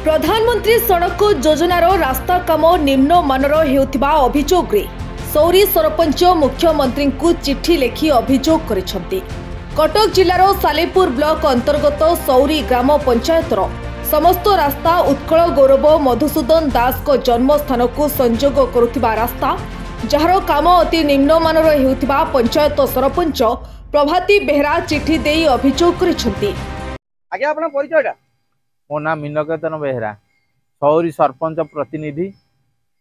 प्रधानमंत्री सड़क योजनार रास्ता काम निम्नमानर हेउथिबा अभियोगरे सौरी सरपंच मुख्यमंत्री को चिठी लिखि अभियोग करिसेंती। कटक जिलार सालेपुर ब्लॉक अंतर्गत सौरी ग्राम पंचायतर समस्त रास्ता उत्कल गौरव मधुसूदन दास को जन्मस्थान को संयोग करुथिबा रास्ता जार काम अति निम्नमानर हेउथिबा पंचायत सरपंच प्रभाती बेहरा चिठी देई अभियोग करिसेंती। आगे आपन परिचयटा मो ना मीनकेतन बेहरा सौरी सरपंच प्रतिनिधि।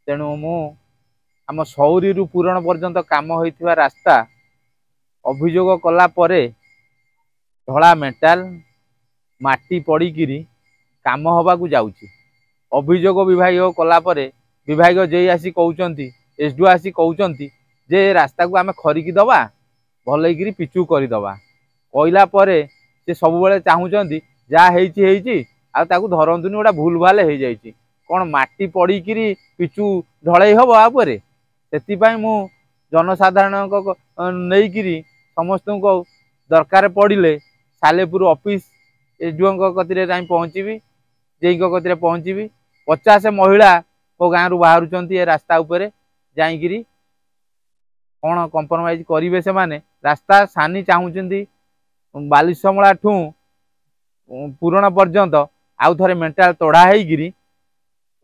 तेणु मु आम सौरी रु पूरण पर्यंत काम होइथिबा रास्ता अभियोग कला परे धड़ा मेटाल माटी पड़ीकिरी काम हबाकू जाउची। अभियोग विभाग कला परे विभाग जे आसी कहउचंती एसडीओ आसी कहउचंती जे रास्ता को आमे खरिकी दबा भलैकिरी पिचू करी दबा कहला परे से सब बेले चाहूचंती जा हेइची हेइची आ ताकू धरंतुनी गोटा भूल भाल हो जाइए कौन माटी पड़ीकिरी पिचू ढलई हम आपरे से जनसाधारण नहींकि समस्त को दरकार पड़े सालेपुर ऑफिस एसडीओ कति पहुँचबी जे कति पहुँचबी 50 महिला को गाँव बाहर ए रास्ता उपरे जाइकिरी कौन कंप्रोमाइज करेंगे से माने रास्ता सानी चाहूँगी बालिशमला ठू पूरण पर्यंत आउ थे मेंटाल तोड़ा होगी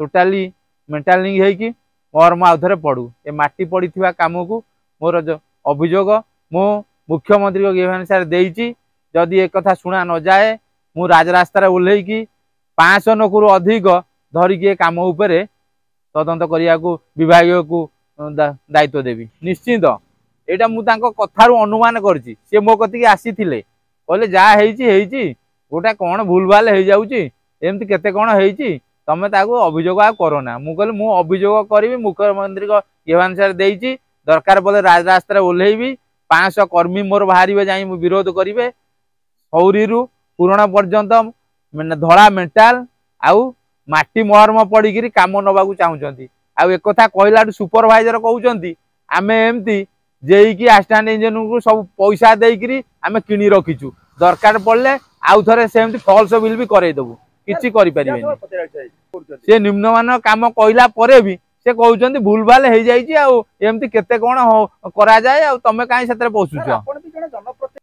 टोटाली मेंटालिंग होगी मोर आउ थे पड़ू ए माटी पड़ी काम को मोर अभियोग मु मुख्यमंत्री को अनुसार देइची जदि एक कथा शुणा न जाए मु राजरास्ता ओह्लैकी 500 नकरू अधिक धरिकी काम उपरे तदंत करिया को विभाग को दायित्व देवी निश्चिंत। एटा मु तांको कथारू अनुमान करछि से मो कति आसी थिले कहले जा हेइची गोटा कौन भूल भाल हो जाउची एमती केते कौन होइची तमे ताको अभियोग आ करोना। मु कहले मु अभियोग करी मुख्यमंत्री को अनुसार देइची दरकार पड़े राजरास्ता ओह्लैबी 500 कर्मी मोर बाहर जाई विरोध करेंगे सौरी पूरण पर्यंत धड़ा मेंटाल आउ माटी मरम पड़ी काम नवाक चाहूँगी। आउ एक कथा कहला सुपरवाइजर कहउचंती आमे एमती जेईकी आस्टांड इंजीनियर को सब पैसा देइकिरी आमे किनी रखीचु दरकार पड़ले आउ थे सेमती फॉल्स बिल भी करईदेबू किसी करें से निम्नमान काम कहला परे भी से कहउचंती भूल भाल हो जाइए आमती केते कौन करा जाए आ तमे कहीं से पशुच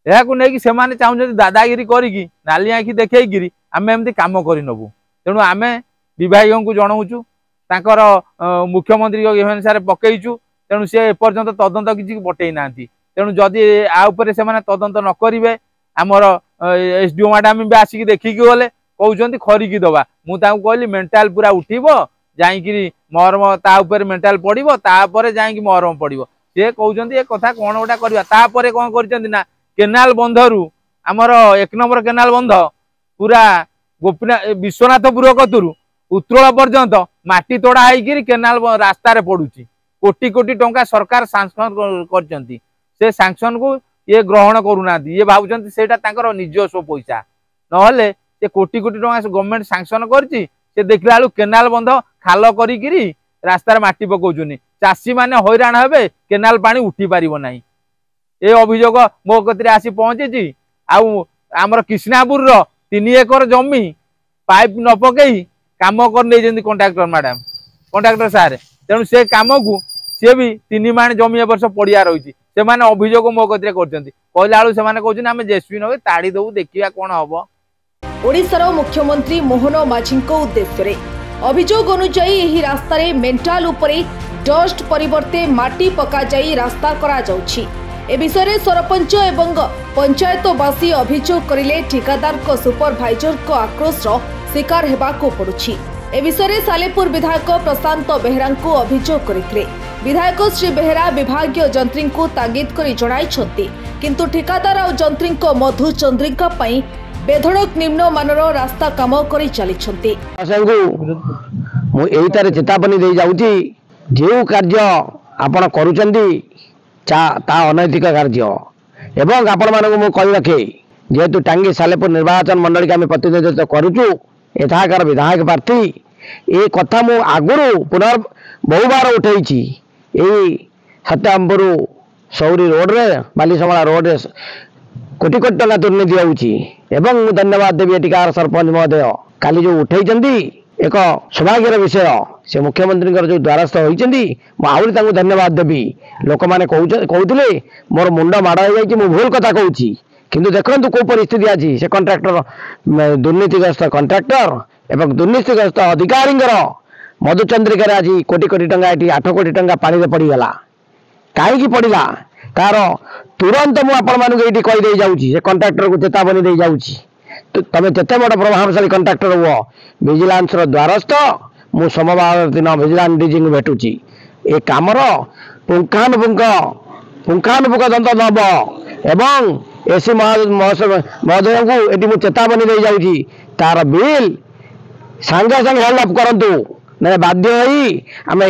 या से चाहूँ दादागिरी करी नाली आखि देखी आम एमती काम करनबू। तेणु आम विभाग को जनाऊँ तांकर मुख्यमंत्री अनुसार पकईचु तेणु सी एपर्यंत तदंत किसी बटई ना तेणु जदि आउे से तदंत न करेंगे आमर एसडीओ मैडम भी आसिक देखिकी गले कहते खरिकी दबा मुझे कहली मेंटाल पूरा उठब जाइकी मरम तापर मेंटाल पड़ो तापर जाइकी मरम पड़ो सी कहते ये कथा कौन गोटा करपर कौन कर केनाल बंधरु आमर 1 नंबर केनाल बंध पूरा गोपीनाथ विश्वनाथपुर कतुरु उत्तोल पर्यंत माटी तोड़ा होकर केनाल रास्तार पड़ुची कोटी कोटी टंका सरकार सांक्शन करचंती से सांक्शन को ये ग्रहण करूना ये भावुं से निजस्व पैसा नहले से कोटी कोटी टंका गवर्नमेंट सांक्शन करची से देखला बेलू केनाल बंध खाल करी रास्तार माटी पकाउछनी चाषी माने हैरान हेबे केनाल पानी उठी पारिबो नाही। ए अभियोग मो कतिरे आसी पहुंची आमर कृष्णापुर 3 एकर जमी पाइप न पकई काम कर नहीं कंट्राक्टर मैडम कंट्राक्टर सारे तेणु से काम को सी भी 3 माण जमी ए वर्ष पड़िया रही से माने अभियोग मो कतिरे करचंती कहला बेलू से कहउछन आमे जेसीबी नगे ताड़ी दबु देखिया कोन हबो। ओडिशार मुख्यमंत्री मोहन माझीको उद्देश्य अभियोग अनुसार यही रास्ता मेंटाल उपरे डस्ट परिवर्ते माटी पका जाई रास्ता करा जाउछि। ए विषय सरपंच एवं पंचायतवासी अभियोग करिले ठिकादार को सुपरवाइजर को आक्रोश शिकार हेबाको पड़ुछि। ए विषय सालेपुर विधायक प्रशांत बेहरा को अभियोग करथिले। विधायक श्री बेहरा विभागीय जंत्री को तागिद करी जणाइछंती किंतु ठिकादार और जंत्री को मधु चंद्रिका पई बेधड़क निम्नमानर रास्ता काम करी चलीछंती। मु एही तारे चेतावनी दे जाउची जे कार्य आपण करूचंती ता अनैतिक कार्य एवं आपण मानक मु कहि रखे जेहेतु टांगी सालेपुर निर्वाचन मंडल के आम प्रतिनिधित्व करूचु एठाकार विधायक प्रार्थी ए कथा मु आगुरु पुनर् बहु बार उठेइची एई सत्यामपुर सौरी रोड रे बालीसमला रोड रे कोटी कोटी टंका दुर्नीति होउची एवं धन्यवाद देवी एटिकार सरपंच महोदय काली जो उठेइचंती एक सौभाग्यर विषय से मुख्यमंत्री जो द्वारस्थ होती मुझे धन्यवाद देवी लोक मैंने कहते मोर मुंड माड़ हो जाए भूल कथा कहूँ किंतु देखो कौ परिस्थिति आज से कंट्राक्टर दुर्नीतिग्रस्त कंट्राक्टर एवं दुर्नीतिग्रस्त अधिकारी मधुचंद्रिकार आज कोटी कोटी टंका ये 8 कोटी टंका पानी पड़गला कहीं पड़ा तार तुरंत मुझे कहीदे जाऊँगी से कंट्राक्टर को चेतावनी दे जाऊँगी तुम जिते बड़ प्रभावशाली कंट्राक्टर हुआ विजिलेंस द्वारस्थ मु सोमवार दिन विजिलेंस डीजी को भेटुची ए कामर पुंखानुपुंख दंत नब एवं एसी महोदय को ये चेतावनी दे जाऊँगी तार बिल सांगे सांगे हेल्प करूँ ना बाध्य आम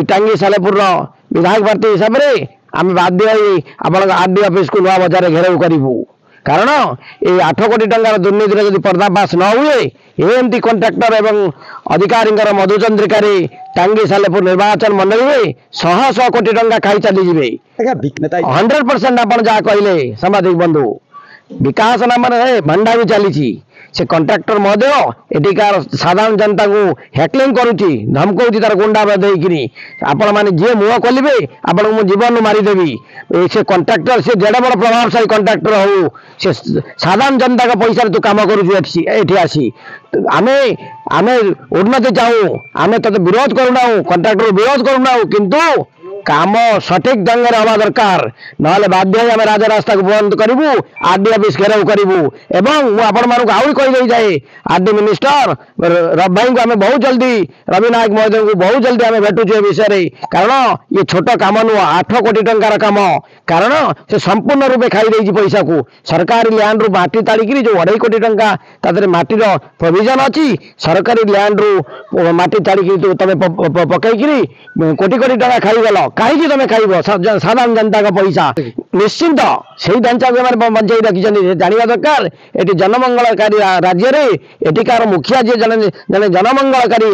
टांगी सालेपुर विधायक प्रार्थी हिसाब से आम बाध्य आप आरडी ऑफिस को नुआ बजार घेराव करूँ कारण ये 8 कोटी टंकार दुर्नीति जब पर्दाफाश न हुए एमती कंट्राक्टर एवं अधिकारी मधुचंद्रिकार टांगी सालेपुर निर्वाचन मंडल में 100 कोटी टंका खाई चलीजे 100% आप जहाँ कहले सांबादिक बंधु विकास नाम भंडा भी चली से कंट्राक्टर महोदय एटिकार साधारण जनता को हैकलिंग करुच्ची धमकाऊँ तार गुंडा देकि आपण मैंने जी मुह खोलिए आपन को जीवन मारिदेवी से कंट्राक्टर से जेड़े बड़ प्रभावशाली कंट्राक्टर हो से साधारण जनता का पैसा तू काम करुँ आसी आमे आमे उन्नति चाहूँ आमे तो विरोध करूना कंट्राक्टर विरोध करूना किंतु काम सठिक ढंग से हवा दरकार ना बाध्य आम राजरास्ता को बंद करूँ आरडी ऑफिस घेराव करूँ एवं आपण मानक आहरी कहीदे जाए आरडी मिनिस्टर रवि भाई को आम बहुत जल्दी रवि नायक महोदय को बहुत जल्दी आम भेटुचे विषय कारण ये छोट काम नुह 8 कोटी टंकार काम कारण से संपूर्ण रूपे खाई पैसा को सरकारी लैंड रु माटी ताड़िक जो 2.5 कोटी टंका तादर माटीर प्रोविजन अच्छी सरकारी लैंड रु माटी ताड़िक तुम पकईकि कोटी कोटी टंका खाईगल कहीं तुम खाइब साधारण जनता का पैसा निश्चिंत से ढांचा को बंचाई रखी जानवा दरकार ये जनमंगलकारी राज्य में एटिकार मुखिया जी जन जनमंगलकारी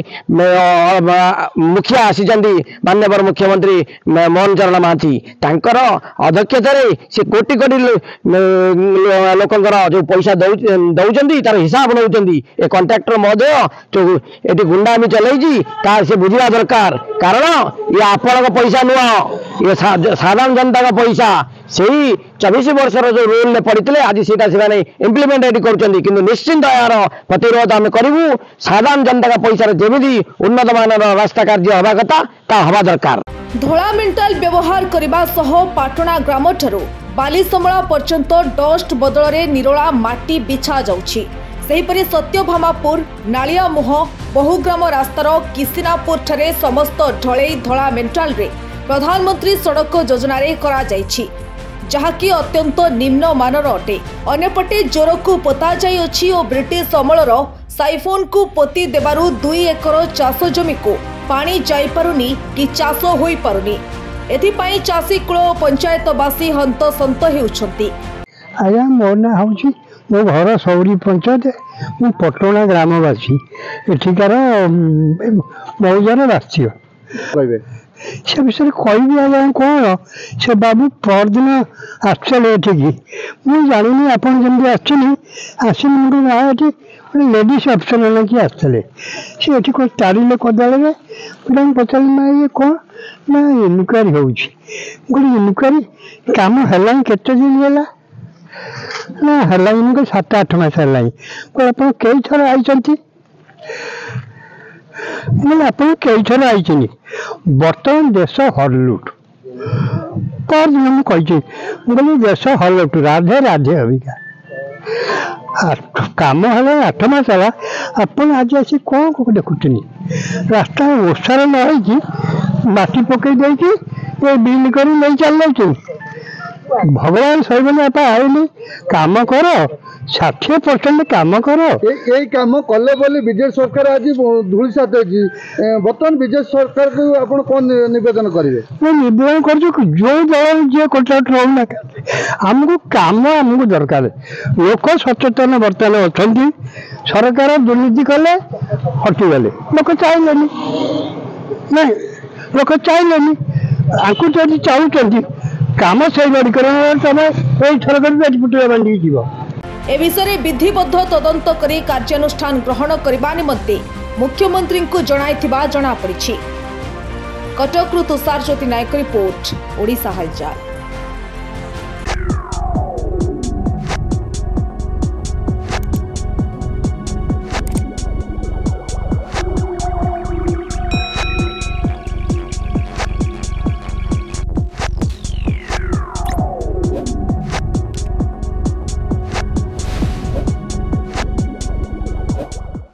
मुखिया आसी माननीय मुख्यमंत्री मोहन चरण महांती तांकर अध्यक्षतार से कोटी कोटी लोकंर जो पैसा दौरान तार हिसाब नौ कंट्राक्टर महोदय जो ये गुंडामी चलई से बुझा दरकार कारण ये आपण पैसा नुह ये साधारण जनता का पैसा से 24 वर्ष जो रूल पड़ते आज से इम्प्लीमेंट ये कर निश्चिंत यार प्रतिरोध आम करूँ साधारण जनता का पैसा जमी उन्नत मानर रास्ता कार्य हवा कथा ता हवा दरकार धोला मेंटाल व्यवहार करने सह पाटणा ग्राम ठारू बालीसमला पर्यंत डस्ट बदल में निरोला माटी बिछा जाउछि सेहीपरि सत्यभामापुर नालियामुह बहुग्राम रास्तार किसिनापुर ठारे समस्त ढलई धोला मेंटाल रे प्रधानमंत्री सड़क योजना करा जाइछि जहाँकि अत्यंत निम्न मानर अटे अन्यपटे जोर को पोता जाइछि और ब्रिटिश अमलर साइफोन को पोती देबारु 2 एकर चाष जमी को पानी जाई पारुनी कि चाष होई पारुनी एथिपाई चाषी कुल पंचायतवासी हंतसंत हेउछंती। आया मोर ना हूँ मो घर सौरी पंचायत मु पटना ग्रामवासी एठिकार बहुजन राष्ट्रीय से विषय कहि आज्ञा कौन से बाबू परदिन आसले एठिकी मुझे जानी आपन जमी आसिनी मुझे ना ये लेडीज ऑप्शन है कि आसते सी एटी कौन तारिले कदाल में पचार ना ये कौन ना इनक्वारी हो इनक्वारी कम है केते दिन है ना है 7-8 मास है आप कई थर आई आप कई थर आई बर्तमान देश हरलुट पर दिन मुझे कही देश हरलुट राधे राधे अबिका कम है 8 मास है आप आज आसी कौन को देखुन रास्ता ओसार न माटी पकई दे बिल कर नहीं चल भगवान सही आप आए काम कर 60% काम कर काम कले बोली बीजेपी सरकार आज धूल साथ बर्तमान बीजेपी सरकार को आप कौन निवेदन करेंगे मैं निवेदन कर जो दल जी कंट्राक्टर होना आमको काम आमको दरकार लोक सचेतन बर्तमान अच्छा सरकार दुर्नीति कले हटिगले लोक चाहिए ना लोक चाहिए आपको जब चाहूँ काम से ए विषय विधिबद्ध तदंत करी कार्यानुष्ठान ग्रहण करबा निमंते मुख्यमंत्री को जणाइथिबा जणापड़िछि। कटकरू तुषार ज्योति नायक रिपोर्ट ओडिशा हालचाल।